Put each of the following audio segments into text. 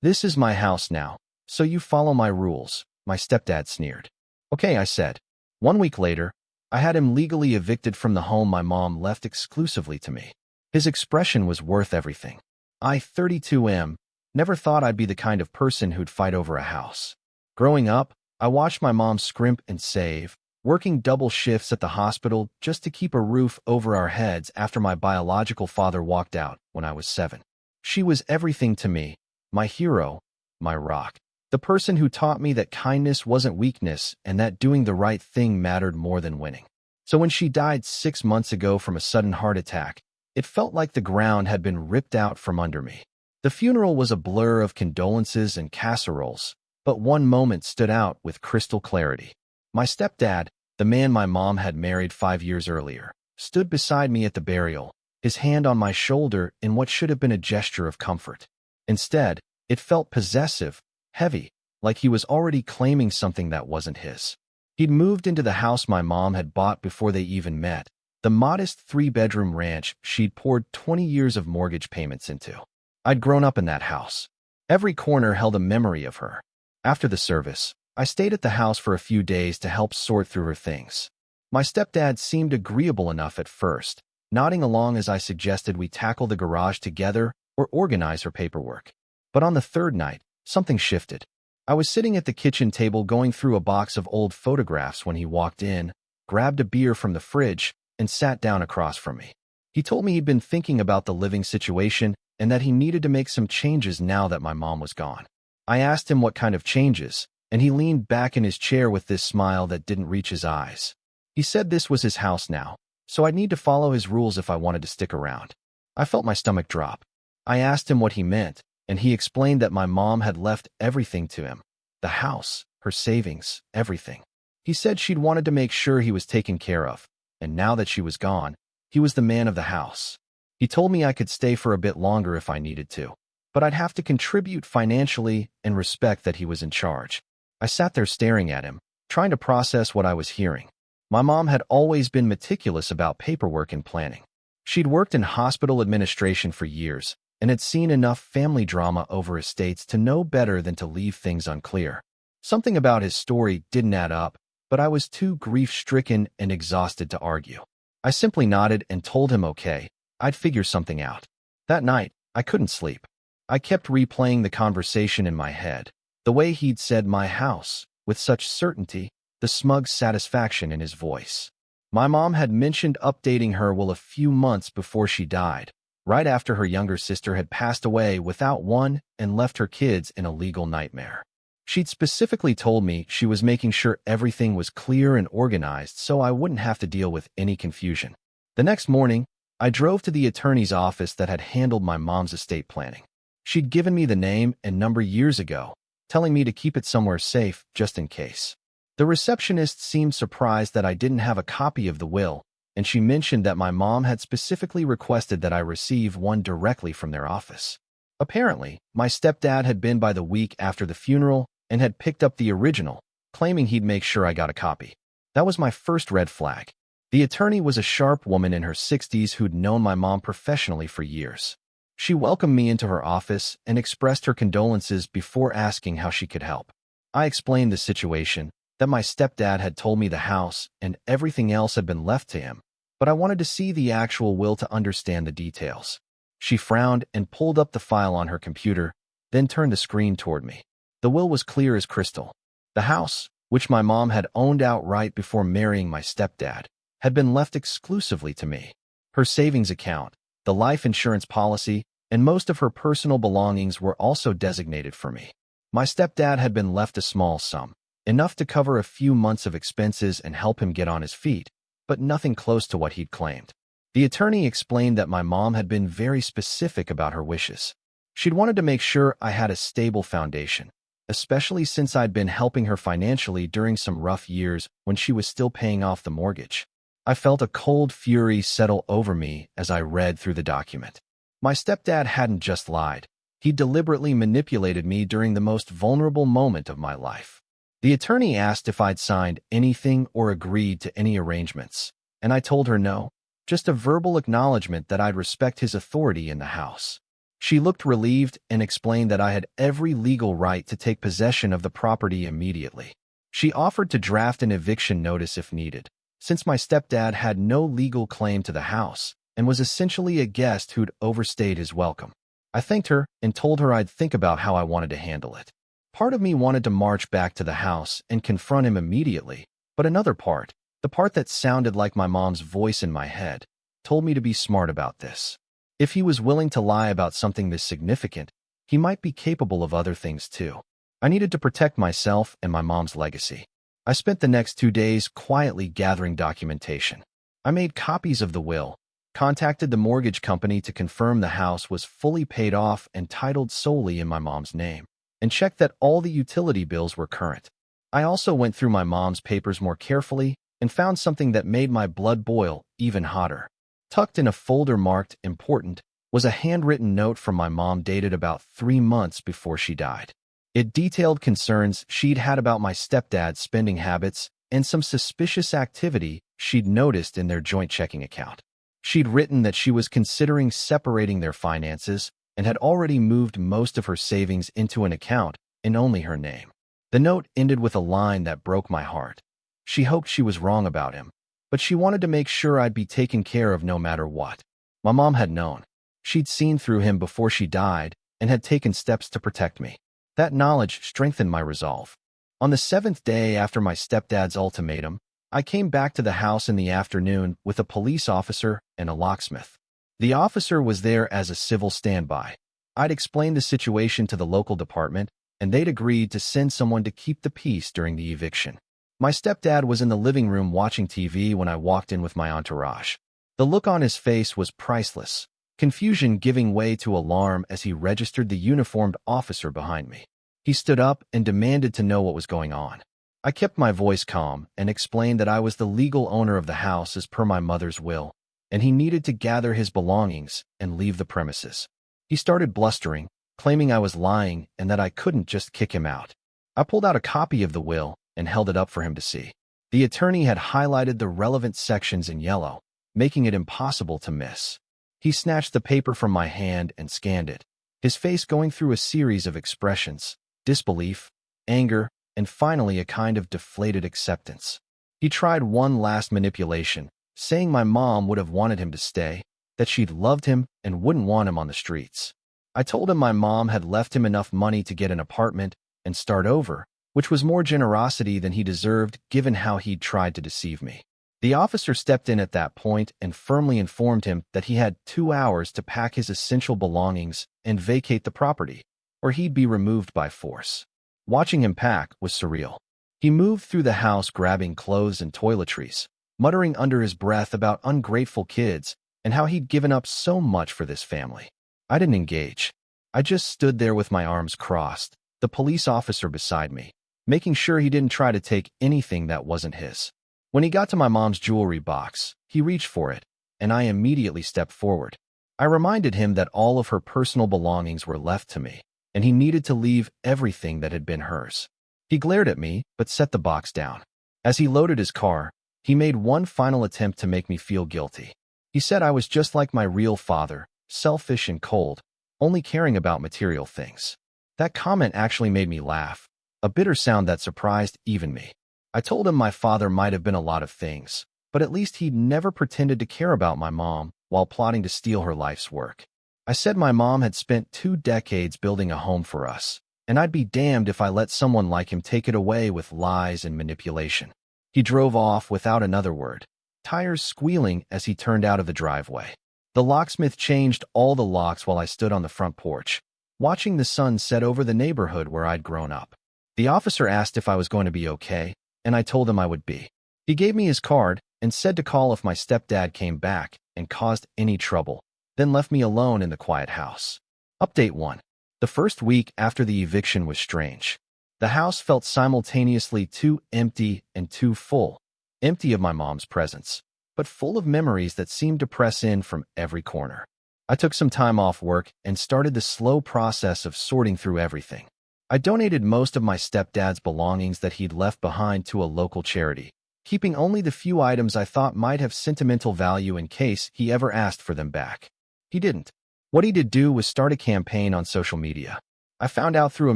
"This is my house now, so you follow my rules," my stepdad sneered. "Okay," I said. 1 week later, I had him legally evicted from the home my mom left exclusively to me. His expression was worth everything. I, 32M, never thought I'd be the kind of person who'd fight over a house. Growing up, I watched my mom scrimp and save, working double shifts at the hospital just to keep a roof over our heads after my biological father walked out when I was 7. She was everything to me, my hero, my rock. The person who taught me that kindness wasn't weakness and that doing the right thing mattered more than winning. So when she died 6 months ago from a sudden heart attack, it felt like the ground had been ripped out from under me. The funeral was a blur of condolences and casseroles, but one moment stood out with crystal clarity. My stepdad, the man my mom had married 5 years earlier, stood beside me at the burial, his hand on my shoulder in what should have been a gesture of comfort. Instead, it felt possessive, heavy, like he was already claiming something that wasn't his. He'd moved into the house my mom had bought before they even met, the modest 3-bedroom ranch she'd poured 20 years of mortgage payments into. I'd grown up in that house. Every corner held a memory of her. After the service, I stayed at the house for a few days to help sort through her things. My stepdad seemed agreeable enough at first, nodding along as I suggested we tackle the garage together or organize her paperwork. But on the third night, something shifted. I was sitting at the kitchen table going through a box of old photographs when he walked in, grabbed a beer from the fridge, and sat down across from me. He told me he'd been thinking about the living situation and that he needed to make some changes now that my mom was gone. I asked him what kind of changes, and he leaned back in his chair with this smile that didn't reach his eyes. He said this was his house now, so I'd need to follow his rules if I wanted to stick around. I felt my stomach drop. I asked him what he meant, and he explained that my mom had left everything to him. The house, her savings, everything. He said she'd wanted to make sure he was taken care of, and now that she was gone, he was the man of the house. He told me I could stay for a bit longer if I needed to, but I'd have to contribute financially and respect that he was in charge. I sat there staring at him, trying to process what I was hearing. My mom had always been meticulous about paperwork and planning. She'd worked in hospital administration for years and had seen enough family drama over estates to know better than to leave things unclear. Something about his story didn't add up, but I was too grief-stricken and exhausted to argue. I simply nodded and told him okay, I'd figure something out. That night, I couldn't sleep. I kept replaying the conversation in my head, the way he'd said my house, with such certainty, the smug satisfaction in his voice. My mom had mentioned updating her a few months before she died, right after her younger sister had passed away without one and left her kids in a legal nightmare. She'd specifically told me she was making sure everything was clear and organized so I wouldn't have to deal with any confusion. The next morning, I drove to the attorney's office that had handled my mom's estate planning. She'd given me the name and number years ago, telling me to keep it somewhere safe just in case. The receptionist seemed surprised that I didn't have a copy of the will, and she mentioned that my mom had specifically requested that I receive one directly from their office. Apparently, my stepdad had been by the week after the funeral and had picked up the original, claiming he'd make sure I got a copy. That was my first red flag. The attorney was a sharp woman in her 60s who'd known my mom professionally for years. She welcomed me into her office and expressed her condolences before asking how she could help. I explained the situation, that my stepdad had told me the house and everything else had been left to him, but I wanted to see the actual will to understand the details. She frowned and pulled up the file on her computer, then turned the screen toward me. The will was clear as crystal. The house, which my mom had owned outright before marrying my stepdad, had been left exclusively to me. Her savings account, the life insurance policy, and most of her personal belongings were also designated for me. My stepdad had been left a small sum, enough to cover a few months of expenses and help him get on his feet, but nothing close to what he'd claimed. The attorney explained that my mom had been very specific about her wishes. She'd wanted to make sure I had a stable foundation, especially since I'd been helping her financially during some rough years when she was still paying off the mortgage. I felt a cold fury settle over me as I read through the document. My stepdad hadn't just lied. He deliberately manipulated me during the most vulnerable moment of my life. The attorney asked if I'd signed anything or agreed to any arrangements, and I told her no, just a verbal acknowledgement that I'd respect his authority in the house. She looked relieved and explained that I had every legal right to take possession of the property immediately. She offered to draft an eviction notice if needed, since my stepdad had no legal claim to the house and was essentially a guest who'd overstayed his welcome. I thanked her and told her I'd think about how I wanted to handle it. Part of me wanted to march back to the house and confront him immediately, but another part, the part that sounded like my mom's voice in my head, told me to be smart about this. If he was willing to lie about something this significant, he might be capable of other things too. I needed to protect myself and my mom's legacy. I spent the next 2 days quietly gathering documentation. I made copies of the will, contacted the mortgage company to confirm the house was fully paid off and titled solely in my mom's name, and checked that all the utility bills were current. I also went through my mom's papers more carefully and found something that made my blood boil even hotter. Tucked in a folder marked important was a handwritten note from my mom dated about 3 months before she died. It detailed concerns she'd had about my stepdad's spending habits and some suspicious activity she'd noticed in their joint checking account. She'd written that she was considering separating their finances and had already moved most of her savings into an account in only her name. The note ended with a line that broke my heart. She hoped she was wrong about him, but she wanted to make sure I'd be taken care of no matter what. My mom had known. She'd seen through him before she died and had taken steps to protect me. That knowledge strengthened my resolve. On the 7th day after my stepdad's ultimatum, I came back to the house in the afternoon with a police officer and a locksmith. The officer was there as a civil standby. I'd explained the situation to the local department, and they'd agreed to send someone to keep the peace during the eviction. My stepdad was in the living room watching TV when I walked in with my entourage. The look on his face was priceless, confusion giving way to alarm as he registered the uniformed officer behind me. He stood up and demanded to know what was going on. I kept my voice calm and explained that I was the legal owner of the house as per my mother's will, and he needed to gather his belongings and leave the premises. He started blustering, claiming I was lying and that I couldn't just kick him out. I pulled out a copy of the will and held it up for him to see. The attorney had highlighted the relevant sections in yellow, making it impossible to miss. He snatched the paper from my hand and scanned it, his face going through a series of expressions: disbelief, anger, and finally a kind of deflated acceptance. He tried one last manipulation, saying my mom would have wanted him to stay, that she'd loved him and wouldn't want him on the streets. I told him my mom had left him enough money to get an apartment and start over, which was more generosity than he deserved given how he'd tried to deceive me. The officer stepped in at that point and firmly informed him that he had 2 hours to pack his essential belongings and vacate the property, or he'd be removed by force. Watching him pack was surreal. He moved through the house grabbing clothes and toiletries, muttering under his breath about ungrateful kids and how he'd given up so much for this family. I didn't engage. I just stood there with my arms crossed, the police officer beside me, making sure he didn't try to take anything that wasn't his. When he got to my mom's jewelry box, he reached for it, and I immediately stepped forward. I reminded him that all of her personal belongings were left to me, and he needed to leave everything that had been hers. He glared at me, but set the box down. As he loaded his car, he made one final attempt to make me feel guilty. He said I was just like my real father, selfish and cold, only caring about material things. That comment actually made me laugh, a bitter sound that surprised even me. I told him my father might have been a lot of things, but at least he'd never pretended to care about my mom while plotting to steal her life's work. I said my mom had spent 2 decades building a home for us, and I'd be damned if I let someone like him take it away with lies and manipulation. He drove off without another word, tires squealing as he turned out of the driveway. The locksmith changed all the locks while I stood on the front porch, watching the sun set over the neighborhood where I'd grown up. The officer asked if I was going to be okay, and I told him I would be. He gave me his card and said to call if my stepdad came back and caused any trouble, then left me alone in the quiet house. Update 1. The first week after the eviction was strange. The house felt simultaneously too empty and too full. Empty of my mom's presence, but full of memories that seemed to press in from every corner. I took some time off work and started the slow process of sorting through everything. I donated most of my stepdad's belongings that he'd left behind to a local charity, keeping only the few items I thought might have sentimental value in case he ever asked for them back. He didn't. What he did do was start a campaign on social media. I found out through a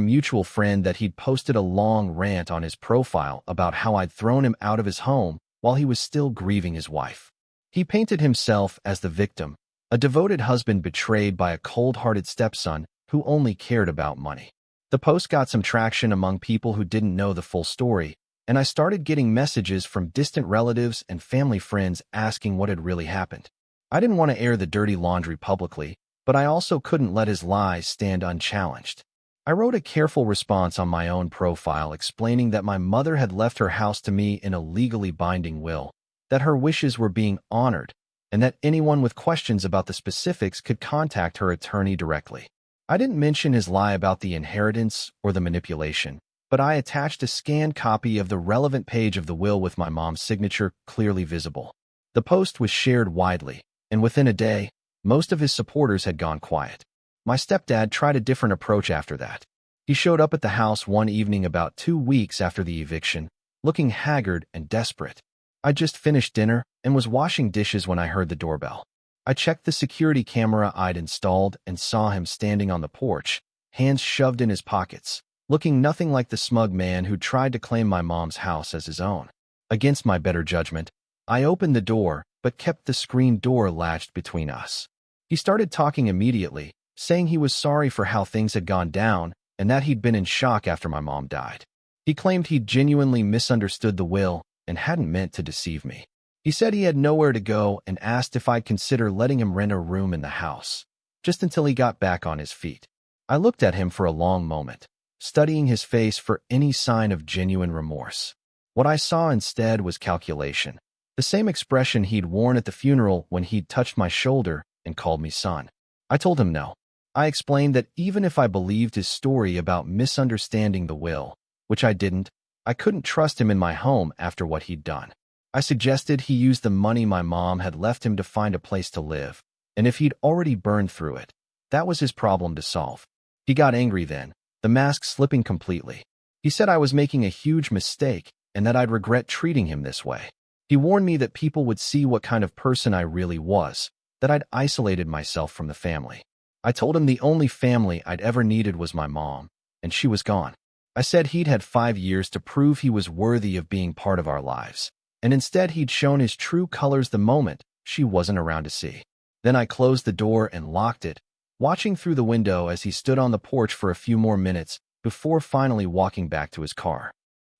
mutual friend that he'd posted a long rant on his profile about how I'd thrown him out of his home while he was still grieving his wife. He painted himself as the victim, a devoted husband betrayed by a cold-hearted stepson who only cared about money. The post got some traction among people who didn't know the full story, and I started getting messages from distant relatives and family friends asking what had really happened. I didn't want to air the dirty laundry publicly, but I also couldn't let his lies stand unchallenged. I wrote a careful response on my own profile explaining that my mother had left her house to me in a legally binding will, that her wishes were being honored, and that anyone with questions about the specifics could contact her attorney directly. I didn't mention his lie about the inheritance or the manipulation, but I attached a scanned copy of the relevant page of the will with my mom's signature clearly visible. The post was shared widely, and within a day, most of his supporters had gone quiet. My stepdad tried a different approach after that. He showed up at the house one evening about 2 weeks after the eviction, looking haggard and desperate. I just finished dinner and was washing dishes when I heard the doorbell. I checked the security camera I'd installed and saw him standing on the porch, hands shoved in his pockets, looking nothing like the smug man who tried to claim my mom's house as his own. Against my better judgment, I opened the door but kept the screen door latched between us. He started talking immediately, saying he was sorry for how things had gone down and that he'd been in shock after my mom died. He claimed he'd genuinely misunderstood the will and hadn't meant to deceive me. He said he had nowhere to go and asked if I'd consider letting him rent a room in the house, just until he got back on his feet. I looked at him for a long moment, studying his face for any sign of genuine remorse. What I saw instead was calculation, the same expression he'd worn at the funeral when he'd touched my shoulder and called me son. I told him no. I explained that even if I believed his story about misunderstanding the will, which I didn't, I couldn't trust him in my home after what he'd done. I suggested he use the money my mom had left him to find a place to live, and if he'd already burned through it, that was his problem to solve. He got angry then, the mask slipping completely. He said I was making a huge mistake and that I'd regret treating him this way. He warned me that people would see what kind of person I really was, that I'd isolated myself from the family. I told him the only family I'd ever needed was my mom, and she was gone. I said he'd had 5 years to prove he was worthy of being part of our lives, and instead he'd shown his true colors the moment she wasn't around to see. Then I closed the door and locked it, watching through the window as he stood on the porch for a few more minutes before finally walking back to his car.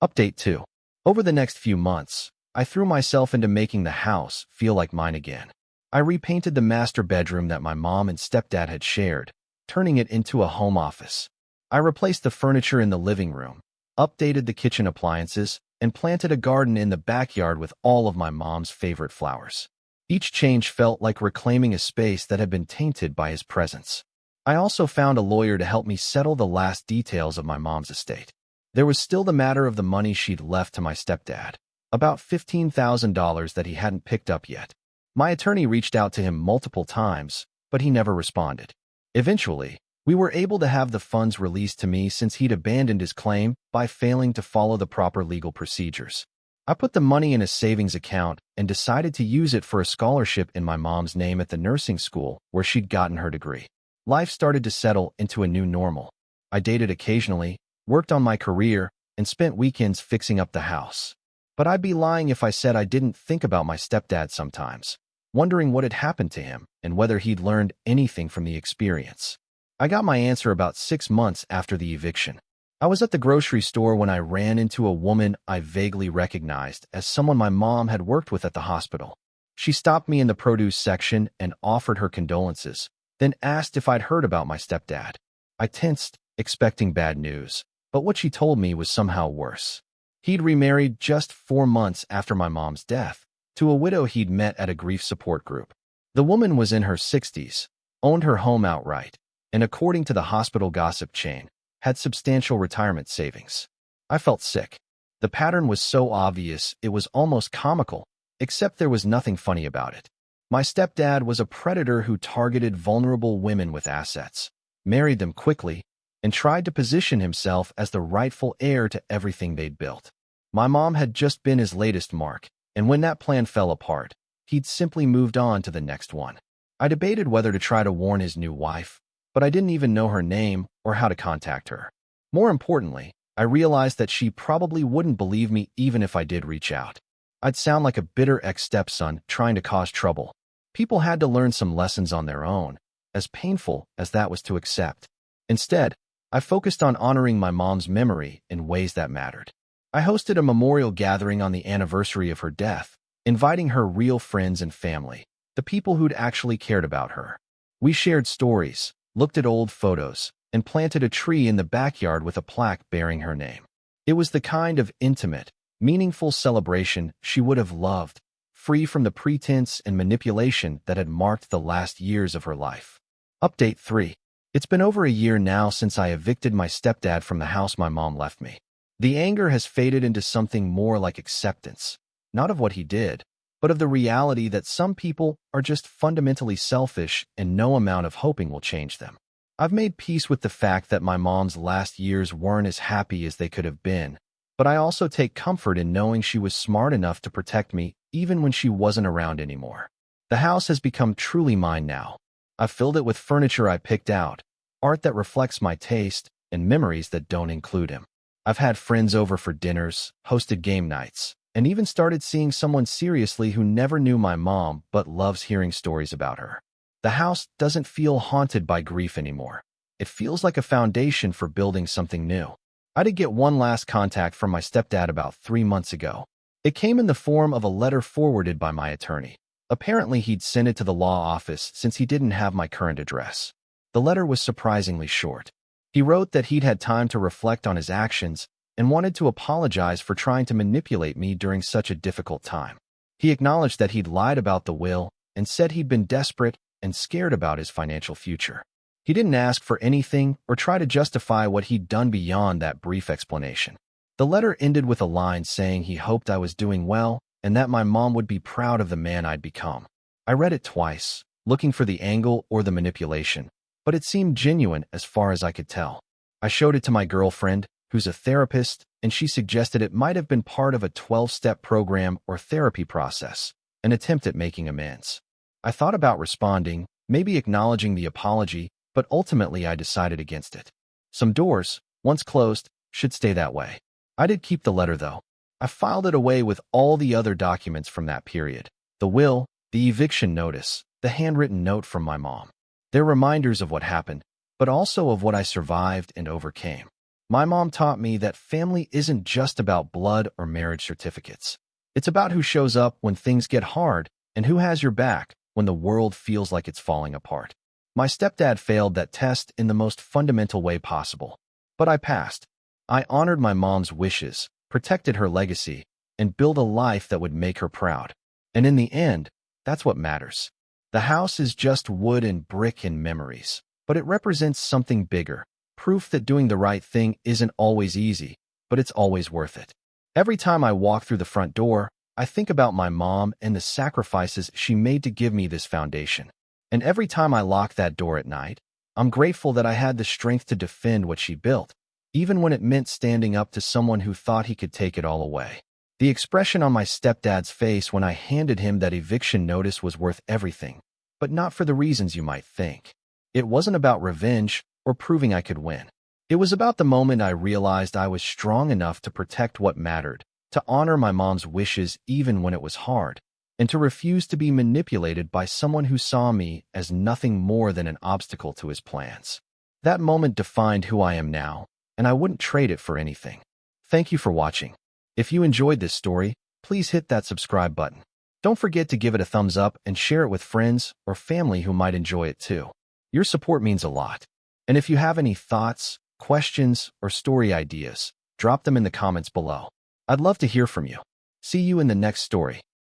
Update 2. Over the next few months, I threw myself into making the house feel like mine again. I repainted the master bedroom that my mom and stepdad had shared, turning it into a home office. I replaced the furniture in the living room, updated the kitchen appliances, and planted a garden in the backyard with all of my mom's favorite flowers. Each change felt like reclaiming a space that had been tainted by his presence. I also found a lawyer to help me settle the last details of my mom's estate. There was still the matter of the money she'd left to my stepdad, about $15,000 that he hadn't picked up yet. My attorney reached out to him multiple times, but he never responded. Eventually, we were able to have the funds released to me since he'd abandoned his claim by failing to follow the proper legal procedures. I put the money in a savings account and decided to use it for a scholarship in my mom's name at the nursing school where she'd gotten her degree. Life started to settle into a new normal. I dated occasionally, worked on my career, and spent weekends fixing up the house. But I'd be lying if I said I didn't think about my stepdad sometimes, wondering what had happened to him and whether he'd learned anything from the experience. I got my answer about 6 months after the eviction. I was at the grocery store when I ran into a woman I vaguely recognized as someone my mom had worked with at the hospital. She stopped me in the produce section and offered her condolences, then asked if I'd heard about my stepdad. I tensed, expecting bad news, but what she told me was somehow worse. He'd remarried just 4 months after my mom's death, to a widow he'd met at a grief support group. The woman was in her 60s, owned her home outright, and according to the hospital gossip chain, had substantial retirement savings. I felt sick. The pattern was so obvious it was almost comical, except there was nothing funny about it. My stepdad was a predator who targeted vulnerable women with assets, married them quickly, and tried to position himself as the rightful heir to everything they'd built. My mom had just been his latest mark, and when that plan fell apart, he'd simply moved on to the next one. I debated whether to try to warn his new wife, but I didn't even know her name or how to contact her. More importantly, I realized that she probably wouldn't believe me even if I did reach out. I'd sound like a bitter ex-stepson trying to cause trouble. People had to learn some lessons on their own, as painful as that was to accept. Instead, I focused on honoring my mom's memory in ways that mattered. I hosted a memorial gathering on the anniversary of her death, inviting her real friends and family, the people who'd actually cared about her. We shared stories, looked at old photos, and planted a tree in the backyard with a plaque bearing her name. It was the kind of intimate, meaningful celebration she would have loved, free from the pretense and manipulation that had marked the last years of her life. Update 3. It's been over a year now since I evicted my stepdad from the house my mom left me. The anger has faded into something more like acceptance, not of what he did, but of the reality that some people are just fundamentally selfish and no amount of hoping will change them. I've made peace with the fact that my mom's last years weren't as happy as they could have been, but I also take comfort in knowing she was smart enough to protect me even when she wasn't around anymore. The house has become truly mine now. I've filled it with furniture I picked out, art that reflects my taste, and memories that don't include him. I've had friends over for dinners, hosted game nights, and even started seeing someone seriously who never knew my mom but loves hearing stories about her. The house doesn't feel haunted by grief anymore. It feels like a foundation for building something new. I did get one last contact from my stepdad about 3 months ago. It came in the form of a letter forwarded by my attorney. Apparently, he'd sent it to the law office since he didn't have my current address. The letter was surprisingly short. He wrote that he'd had time to reflect on his actions and wanted to apologize for trying to manipulate me during such a difficult time. He acknowledged that he'd lied about the will and said he'd been desperate and scared about his financial future. He didn't ask for anything or try to justify what he'd done beyond that brief explanation. The letter ended with a line saying he hoped I was doing well and that my mom would be proud of the man I'd become. I read it twice, looking for the angle or the manipulation, but it seemed genuine as far as I could tell. I showed it to my girlfriend, who's a therapist, and she suggested it might have been part of a 12-step program or therapy process, an attempt at making amends. I thought about responding, maybe acknowledging the apology, but ultimately I decided against it. Some doors, once closed, should stay that way. I did keep the letter, though. I filed it away with all the other documents from that period. The will, the eviction notice, the handwritten note from my mom. They're reminders of what happened, but also of what I survived and overcame. My mom taught me that family isn't just about blood or marriage certificates. It's about who shows up when things get hard and who has your back when the world feels like it's falling apart. My stepdad failed that test in the most fundamental way possible, but I passed. I honored my mom's wishes, protected her legacy, and built a life that would make her proud. And in the end, that's what matters. The house is just wood and brick and memories, but it represents something bigger, proof that doing the right thing isn't always easy, but it's always worth it. Every time I walk through the front door, I think about my mom and the sacrifices she made to give me this foundation. And every time I lock that door at night, I'm grateful that I had the strength to defend what she built, even when it meant standing up to someone who thought he could take it all away. The expression on my stepdad's face when I handed him that eviction notice was worth everything, but not for the reasons you might think. It wasn't about revenge or proving I could win. It was about the moment I realized I was strong enough to protect what mattered, to honor my mom's wishes even when it was hard, and to refuse to be manipulated by someone who saw me as nothing more than an obstacle to his plans. That moment defined who I am now, and I wouldn't trade it for anything. Thank you for watching. If you enjoyed this story, please hit that subscribe button. Don't forget to give it a thumbs up and share it with friends or family who might enjoy it too. Your support means a lot. And if you have any thoughts, questions, or story ideas, drop them in the comments below. I'd love to hear from you. See you in the next story.